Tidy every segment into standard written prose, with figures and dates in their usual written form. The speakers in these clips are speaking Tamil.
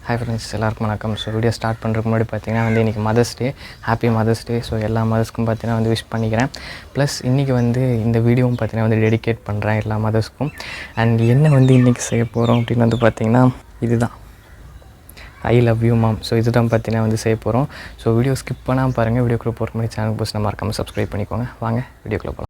ஹாய் ஃப்ரெண்ட்ஸ், எல்லாருக்கும் வணக்கம். ஸோ வீடியோ ஸ்டார்ட் பண்ணுறதுக்கு முன்னாடி பார்த்தீங்கன்னா வந்து இன்றைக்கி mother's day. Happy mother's day. So எல்லா மதர்ஸ்க்கும் பார்த்தீங்கன்னா வந்து விஷ் பண்ணிக்கிறேன். ப்ளஸ் இன்றைக்கி வந்து இந்த வீடியோவும் பார்த்தீங்கன்னா வந்து டெடிகேட் பண்ணுறேன் எல்லா மதர்ஸ்க்கும். அண்ட் என்ன வந்து இன்றைக்கி செய்ய போகிறோம் அப்படின்னு வந்து பார்த்திங்கன்னா இதுதான், I love you mom. So இதுதான் பார்த்தீங்கன்னா வந்து செய்ய போகிறோம். ஸோ வீடியோ ஸ்கிப் பண்ணாமல் பாருங்கள். வீடியோக்குள்ளே போகிற மாதிரி சேனல் போஸ்ட் மறக்காமல் சப்ஸ்கிரைப் பண்ணிக்கோங்க. வாங்க வீடியோக்குள்ளே போகலாம்.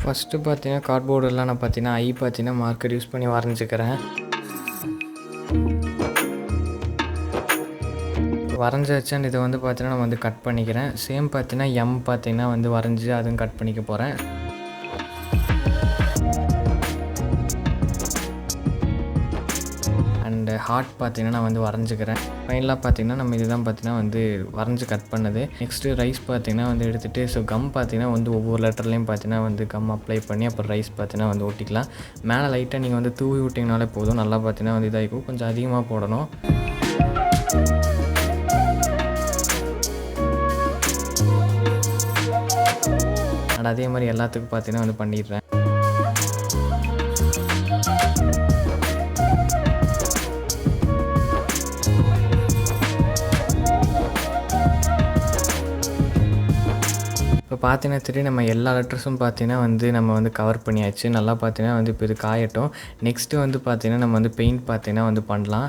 ஃபஸ்ட்டு பார்த்தீங்கன்னா கார்ட்போர்டெல்லாம் நான் பார்த்தீங்கன்னா பார்த்தீங்கன்னா மார்க்கர் யூஸ் பண்ணி வரைஞ்சிக்கிறேன். வரைஞ்சாச்சு. அண்ட் இதை வந்து பார்த்தீங்கன்னா நான் வந்து கட் பண்ணிக்கிறேன். சேம் பார்த்தீங்கன்னா எம் பார்த்தீங்கன்னா வந்து வரைஞ்சி அதுவும் கட் பண்ணிக்க போகிறேன். அண்டு ஹார்ட் பார்த்தீங்கன்னா நான் வந்து வரைஞ்சிக்கிறேன். ஃபைனலாக பார்த்தீங்கன்னா நம்ம இதுதான் பார்த்தீங்கன்னா வந்து வரைஞ்சி கட் பண்ணது. நெக்ஸ்ட்டு ரைஸ் பார்த்தீங்கன்னா வந்து எடுத்துகிட்டு ஸோ கம் பார்த்தீங்கன்னா வந்து ஒவ்வொரு லெட்டர்லேயும் பார்த்தீங்கன்னா வந்து கம் அப்ளை பண்ணி அப்புறம் ரைஸ் பார்த்தீங்கன்னா வந்து ஒட்டிக்கலாம். மேலே லைட்டாக நீங்கள் வந்து தூவி விட்டிங்கனாலே போதும். நல்லா பார்த்தீங்கன்னா வந்து இதாகிக்கும். கொஞ்சம் அதிகமாக போடணும். அண்ட் அதே மாதிரி எல்லாத்துக்கும் பார்த்தீங்கன்னா வந்து பண்ணிடுறேன். இப்போ பார்த்தீங்கன்னா தெரியும், நம்ம எல்லா லெட்டர்ஸும் பார்த்தீங்கன்னா வந்து நம்ம வந்து கவர் பண்ணியாச்சு. நல்லா பார்த்தீங்கன்னா வந்து இப்போ இது காயட்டும். நெக்ஸ்ட்டு வந்து பார்த்தீங்கன்னா நம்ம வந்து பெயிண்ட் பார்த்தீங்கன்னா வந்து பண்ணலாம்.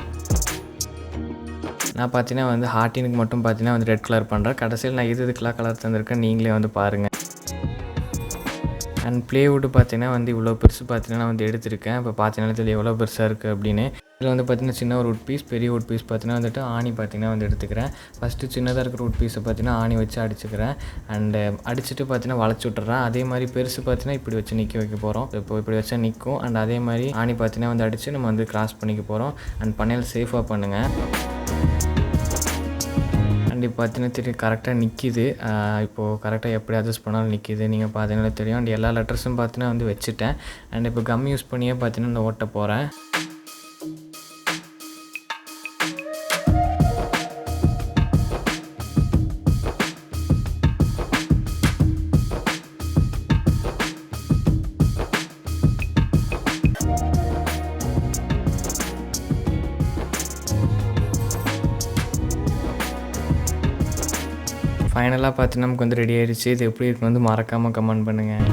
நான் பார்த்தீங்கன்னா வந்து ஹார்ட்டினுக்கு மட்டும் பார்த்தீங்கன்னா வந்து ரெட் கலர் பண்ணுறேன். கடைசியில் நான் இதுக்கெல்லாம் கலர் தந்திருக்கேன், நீங்களே வந்து பாருங்கள். அண்ட் ப்ளேவுட்டு பார்த்தீங்கன்னா வந்து இவ்வளோ பெருசு பார்த்தீங்கன்னா நான் வந்து எடுத்திருக்கேன். இப்போ பார்த்தீங்கன்னா இதில் எவ்வளோ பெருசாக இருக்குது அப்படின்னு. இதில் வந்து பார்த்திங்கன்னா சின்ன ஒரு உட் பீஸ், பெரிய உட் பீஸ் பார்த்தீங்கன்னா வந்துட்டு ஆணி பார்த்தீங்கன்னா வந்து எடுத்துக்கிறேன். ஃபஸ்ட்டு சின்னதாக இருக்கிற உட் பீஸை பார்த்தீங்கன்னா ஆணி வச்சு அடிச்சுக்கிறேன். அண்டு அடிச்சுட்டு பார்த்தீங்கன்னா வளைச்சி விட்டுறேன். அதே மாதிரி பெருசு பார்த்தீங்கன்னா இப்படி வச்சு நிற்க வைக்க போகிறோம். இப்போ இப்படி வச்சா நிற்கும். அண்ட் அதே மாதிரி ஆணி பார்த்தீங்கன்னா வந்து அடித்து நம்ம வந்து கிராஸ் பண்ணிக்க போகிறோம். அண்ட் பண்ணையில் சேஃபாக பண்ணுங்கள். அண்ட் இப்போ பார்த்தீங்கன்னா தெரியும் கரெக்டாக நிற்கிது. இப்போது கரெக்டாக எப்படி அட்ஜஸ்ட் பண்ணாலும் நிற்கிது. நீங்கள் பார்த்தீங்கன்னா தெரியும். அண்ட் எல்லா லெட்டர்ஸும் பார்த்தீங்கன்னா வந்து வச்சுட்டேன். அண்ட் இப்போ கம் யூஸ் பண்ணியே பார்த்தீங்கன்னா இந்த ஓட்ட போகிறேன். ஃபைனலாக பார்த்தீங்கன்னா நமக்கு வந்து ரெடி ஆகிடுச்சு. இது எப்படி இருக்குன்னு வந்து மறக்காமல் கமெண்ட் பண்ணுங்கள்.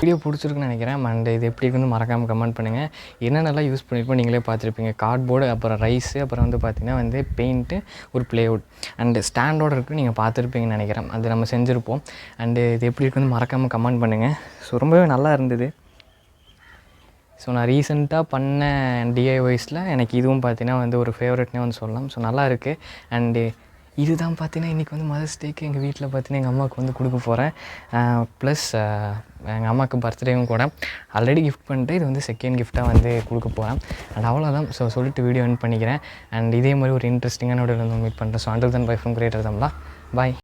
வீடியோ பிடிச்சிருக்குன்னு நினைக்கிறேன். அண்ட் இது எப்படி வந்து மறக்காமல் கமெண்ட் பண்ணுங்கள். என்னென்னலாம் யூஸ் பண்ணியிருப்போம் நீங்களே பார்த்துருப்பீங்க. கார்ட்போர்டு, அப்புறம் ரைஸு, அப்புறம் வந்து பார்த்திங்கன்னா வந்து பெயிண்ட்டு, ஒரு ப்ளேவுட் அண்டு ஸ்டாண்டோடு இருக்குது. நீங்கள் பார்த்துருப்பீங்கன்னு நினைக்கிறேன். அது நம்ம செஞ்சுருப்போம். அண்டு இது எப்படி இருக்குன்னு மறக்காமல் கமெண்ட் பண்ணுங்கள். ஸோ ரொம்பவே நல்லா இருந்தது. ஸோ நான் ரீசெண்டாக பண்ண டிஐஒய்ஸில் எனக்கு இதுவும் பார்த்தீங்கன்னா வந்து ஒரு ஃபேவரெட்னே வந்து சொல்லலாம். ஸோ நல்லா இருக்குது. அண்டு இதுதான் பார்த்தீங்கன்னா இன்றைக்கி வந்து மதர்ஸ் டேக்கு எங்கள் வீட்டில் பார்த்தீங்கன்னா எங்கள் அம்மாவுக்கு வந்து கொடுக்க போகிறேன். ப்ளஸ் எங்கள் அம்மாவுக்கு பர்த்டேவும் கூட ஆல்ரெடி கிஃப்ட் பண்ணிட்டு இது வந்து செகண்ட் கிஃப்ட்டாக வந்து கொடுக்க போகிறேன். அண்ட் அவ்வளோதான். ஸோ சொல்லிட்டு வீடியோ எண்ட் பண்ணிக்கிறேன். அண்ட் இதே மாதிரி ஒரு இன்ட்ரெஸ்டிங்கான வீடியோவில் வந்து மீட் பண்ணுறேன். So until then by from creator Tamizha. Bye.